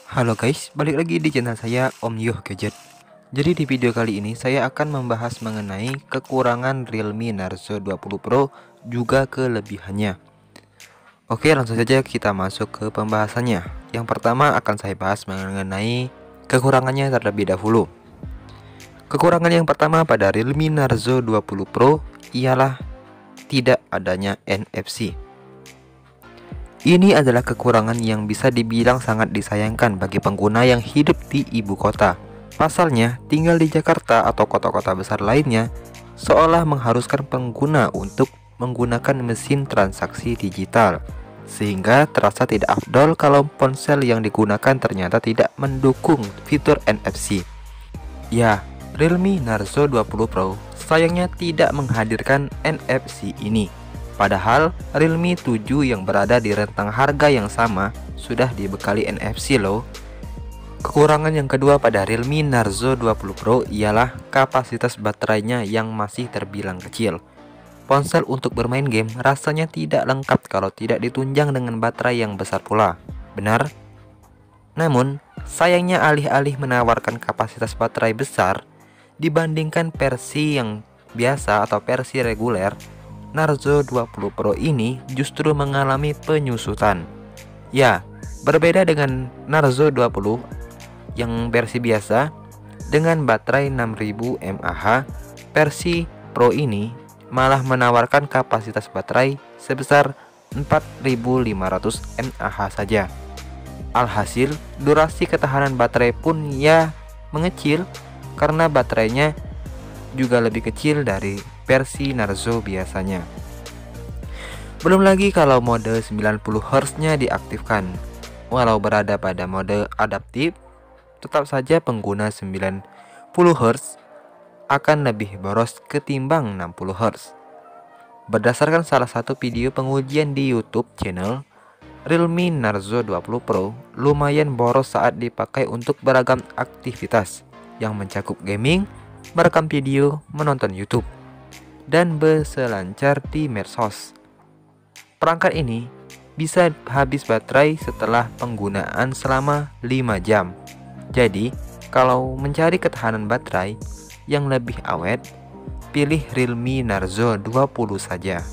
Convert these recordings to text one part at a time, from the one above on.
Halo guys, balik lagi di channel saya Om Yoh Gadget. Jadi di video kali ini saya akan membahas mengenai kekurangan Realme Narzo 20 Pro juga kelebihannya. Oke, langsung saja kita masuk ke pembahasannya. Yang pertama akan saya bahas mengenai kekurangannya terlebih dahulu. Kekurangan yang pertama pada Realme Narzo 20 Pro ialah tidak adanya NFC. Ini adalah kekurangan yang bisa dibilang sangat disayangkan bagi pengguna yang hidup di ibu kota. Pasalnya, tinggal di Jakarta atau kota-kota besar lainnya seolah mengharuskan pengguna untuk menggunakan mesin transaksi digital, sehingga terasa tidak afdol kalau ponsel yang digunakan ternyata tidak mendukung fitur NFC. Ya, Realme Narzo 20 Pro sayangnya tidak menghadirkan NFC ini. Padahal Realme 7 yang berada di rentang harga yang sama sudah dibekali NFC loh. Kekurangan yang kedua pada Realme Narzo 20 Pro ialah kapasitas baterainya yang masih terbilang kecil. Ponsel untuk bermain game rasanya tidak lengkap kalau tidak ditunjang dengan baterai yang besar pula. Benar? Namun, sayangnya alih-alih menawarkan kapasitas baterai besar dibandingkan versi yang biasa atau versi reguler, Narzo 20 Pro ini justru mengalami penyusutan. Ya, berbeda dengan Narzo 20 yang versi biasa dengan baterai 6000 mAh, versi Pro ini malah menawarkan kapasitas baterai sebesar 4500 mAh saja. Alhasil, durasi ketahanan baterai pun ya mengecil karena baterainya juga lebih kecil dari versi Narzo biasanya. Belum lagi kalau mode 90Hz nya diaktifkan. Walau berada pada mode adaptif, tetap saja pengguna 90Hz akan lebih boros ketimbang 60Hz. Berdasarkan salah satu video pengujian di YouTube channel, Realme Narzo 20 Pro lumayan boros saat dipakai untuk beragam aktivitas yang mencakup gaming, merekam video, menonton YouTube, dan berselancar di medsos. Perangkat ini bisa habis baterai setelah penggunaan selama 5 jam. Jadi, kalau mencari ketahanan baterai yang lebih awet, pilih Realme Narzo 20 saja.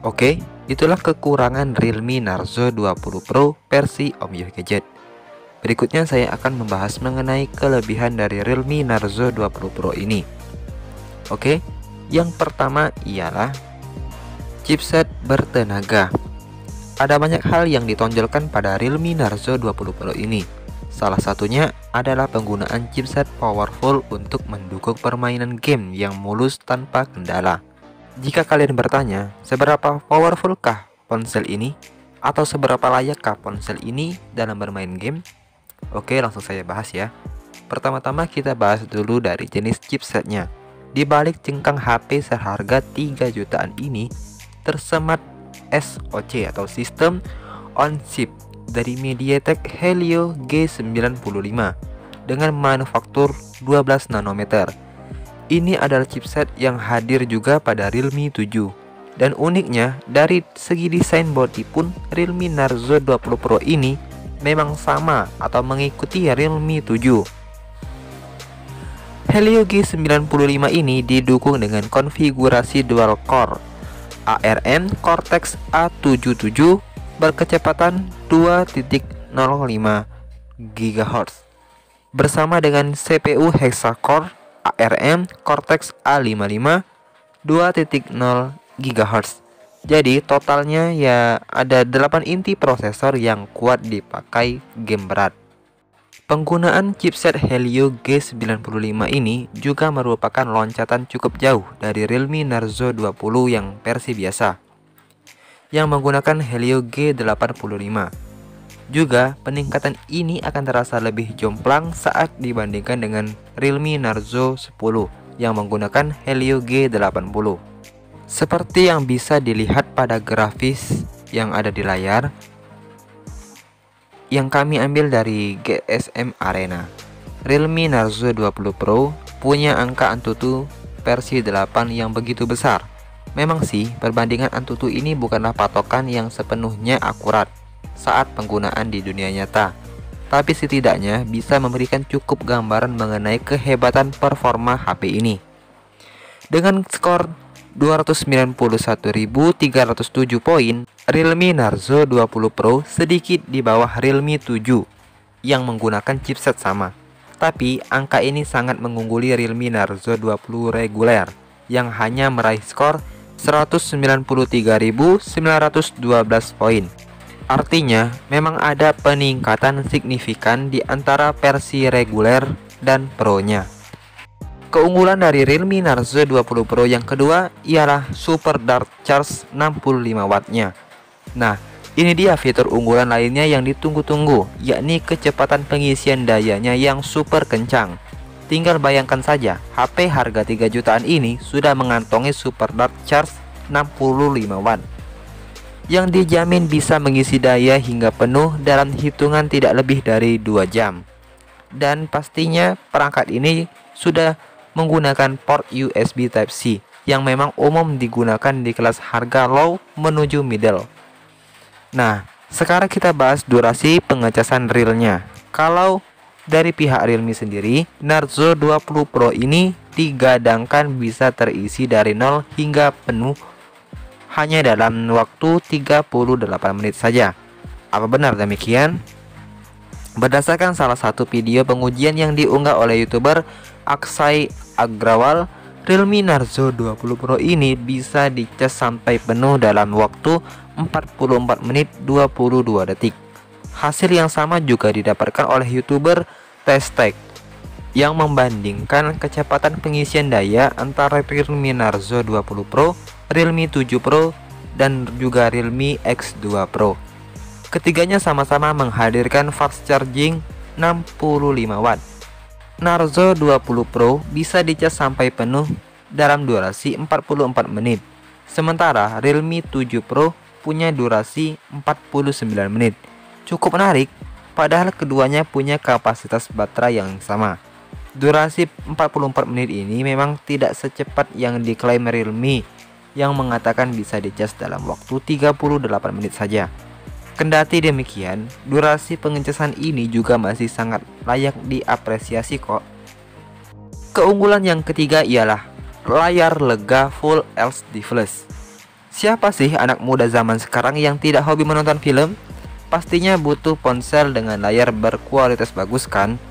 Oke, itulah kekurangan Realme Narzo 20 Pro versi Om Yoh Gadget. Berikutnya saya akan membahas mengenai kelebihan dari Realme Narzo 20 Pro ini. Oke, yang pertama ialah chipset bertenaga. Ada banyak hal yang ditonjolkan pada Realme Narzo 20 Pro ini. Salah satunya adalah penggunaan chipset powerful untuk mendukung permainan game yang mulus tanpa kendala. Jika kalian bertanya, seberapa powerfulkah ponsel ini? Atau seberapa layakkah ponsel ini dalam bermain game? Oke, langsung saya bahas ya. Pertama-tama kita bahas dulu dari jenis chipsetnya. Di balik cengkang HP seharga 3 jutaan ini tersemat SoC atau System on Chip dari MediaTek Helio G95 dengan manufaktur 12 nanometer. Ini adalah chipset yang hadir juga pada Realme 7. Dan uniknya, dari segi desain body pun Realme Narzo 20 Pro ini memang sama atau mengikuti Realme 7. Helio G95 ini didukung dengan konfigurasi dual core ARM Cortex A77 berkecepatan 2.05 GHz bersama dengan CPU hexa-core ARM Cortex A55 2.0 GHz. Jadi totalnya ya ada 8 inti prosesor yang kuat dipakai game berat. Penggunaan chipset Helio G95 ini juga merupakan loncatan cukup jauh dari Realme Narzo 20 yang versi biasa yang menggunakan Helio G85. Juga peningkatan ini akan terasa lebih jomplang saat dibandingkan dengan Realme Narzo 10 yang menggunakan Helio G80. Seperti yang bisa dilihat pada grafis yang ada di layar yang kami ambil dari GSM Arena, Realme Narzo 20 Pro punya angka Antutu versi 8 yang begitu besar. Memang sih, perbandingan Antutu ini bukanlah patokan yang sepenuhnya akurat saat penggunaan di dunia nyata. tapi setidaknya bisa memberikan cukup gambaran mengenai kehebatan performa HP ini. Dengan skor 291.307 poin, Realme Narzo 20 Pro sedikit di bawah Realme 7 yang menggunakan chipset sama. Tapi angka ini sangat mengungguli Realme Narzo 20 reguler yang hanya meraih skor 193.912 poin. Artinya, memang ada peningkatan signifikan di antara versi reguler dan Pro-nya. Keunggulan dari Realme Narzo 20 Pro yang kedua ialah Super Dart Charge 65 wattnya. Nah, ini dia fitur unggulan lainnya yang ditunggu-tunggu, yakni kecepatan pengisian dayanya yang super kencang. Tinggal bayangkan saja, HP harga 3 jutaan ini sudah mengantongi Super Dart Charge 65 watt yang dijamin bisa mengisi daya hingga penuh dalam hitungan tidak lebih dari 2 jam. Dan pastinya perangkat ini sudah menggunakan port USB Type-C yang memang umum digunakan di kelas harga low menuju middle. Nah, sekarang kita bahas durasi pengecasan realnya. Kalau dari pihak Realme sendiri, Narzo 20 Pro ini digadangkan bisa terisi dari 0 hingga penuh hanya dalam waktu 38 menit saja. Apa benar demikian? Berdasarkan salah satu video pengujian yang diunggah oleh YouTuber Akshay Agrawal, Realme Narzo 20 Pro ini bisa dicas sampai penuh dalam waktu 44 menit 22 detik. Hasil yang sama juga didapatkan oleh YouTuber Testek yang membandingkan kecepatan pengisian daya antara Realme Narzo 20 Pro, Realme 7 Pro, dan juga Realme X2 Pro. Ketiganya sama-sama menghadirkan fast charging 65 watt. Narzo 20 Pro bisa dicas sampai penuh dalam durasi 44 menit. Sementara Realme 7 Pro punya durasi 49 menit. Cukup menarik, padahal keduanya punya kapasitas baterai yang sama. Durasi 44 menit ini memang tidak secepat yang diklaim Realme yang mengatakan bisa dicas dalam waktu 38 menit saja. Kendati demikian, durasi pengecasan ini juga masih sangat layak diapresiasi kok. Keunggulan yang ketiga ialah layar lega Full HD Plus. Siapa sih anak muda zaman sekarang yang tidak hobi menonton film? Pastinya butuh ponsel dengan layar berkualitas bagus kan?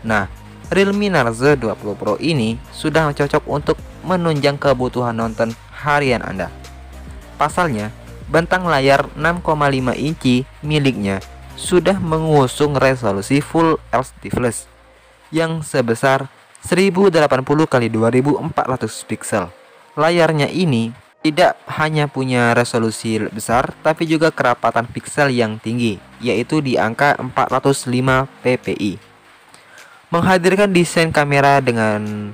Nah, Realme Narzo 20 Pro ini sudah cocok untuk menunjang kebutuhan nonton harian Anda. Pasalnya, bentang layar 6,5 inci miliknya sudah mengusung resolusi Full HD Plus yang sebesar 1080x2400 pixel. Layarnya ini tidak hanya punya resolusi besar, tapi juga kerapatan pixel yang tinggi, yaitu di angka 405 ppi. Menghadirkan desain kamera dengan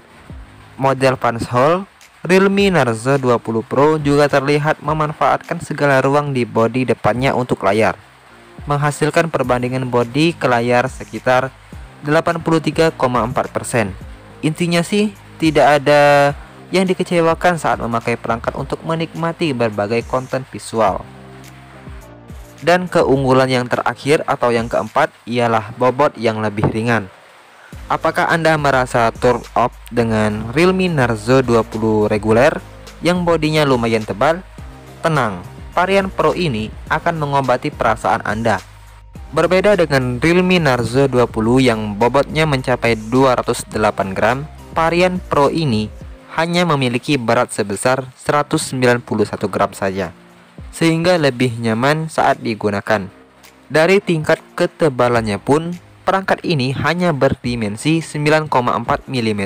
model punch hole, Realme Narzo 20 Pro juga terlihat memanfaatkan segala ruang di bodi depannya untuk layar, menghasilkan perbandingan bodi ke layar sekitar 83,4%. Intinya sih, tidak ada yang dikecewakan saat memakai perangkat untuk menikmati berbagai konten visual. Dan keunggulan yang terakhir atau yang keempat ialah bobot yang lebih ringan. Apakah Anda merasa turn off dengan Realme Narzo 20 reguler yang bodinya lumayan tebal? Tenang, varian Pro ini akan mengobati perasaan Anda. Berbeda dengan Realme Narzo 20 yang bobotnya mencapai 208 gram, varian Pro ini hanya memiliki berat sebesar 191 gram saja, sehingga lebih nyaman saat digunakan. Dari tingkat ketebalannya pun, perangkat ini hanya berdimensi 9,4 mm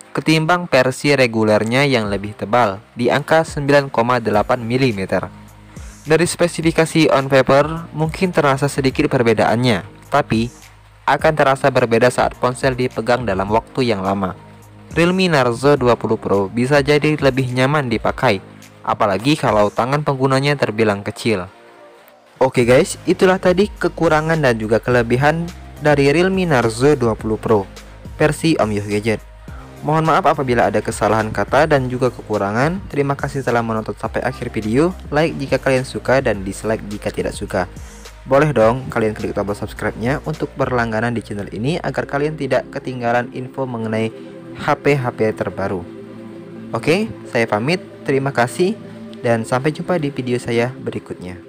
ketimbang versi regulernya yang lebih tebal di angka 9,8 mm. Dari spesifikasi on paper mungkin terasa sedikit perbedaannya, tapi akan terasa berbeda saat ponsel dipegang dalam waktu yang lama. Realme Narzo 20 Pro bisa jadi lebih nyaman dipakai, apalagi kalau tangan penggunanya terbilang kecil. Oke guys, itulah tadi kekurangan dan juga kelebihan dari Realme Narzo 20 Pro versi Om Yoh Gadget. Mohon maaf apabila ada kesalahan kata dan juga kekurangan. Terima kasih telah menonton sampai akhir video. Like jika kalian suka dan dislike jika tidak suka. boleh dong kalian klik tombol subscribe-nya untuk berlangganan di channel ini agar kalian tidak ketinggalan info mengenai HP-HP terbaru. Oke, saya pamit. Terima kasih dan sampai jumpa di video saya berikutnya.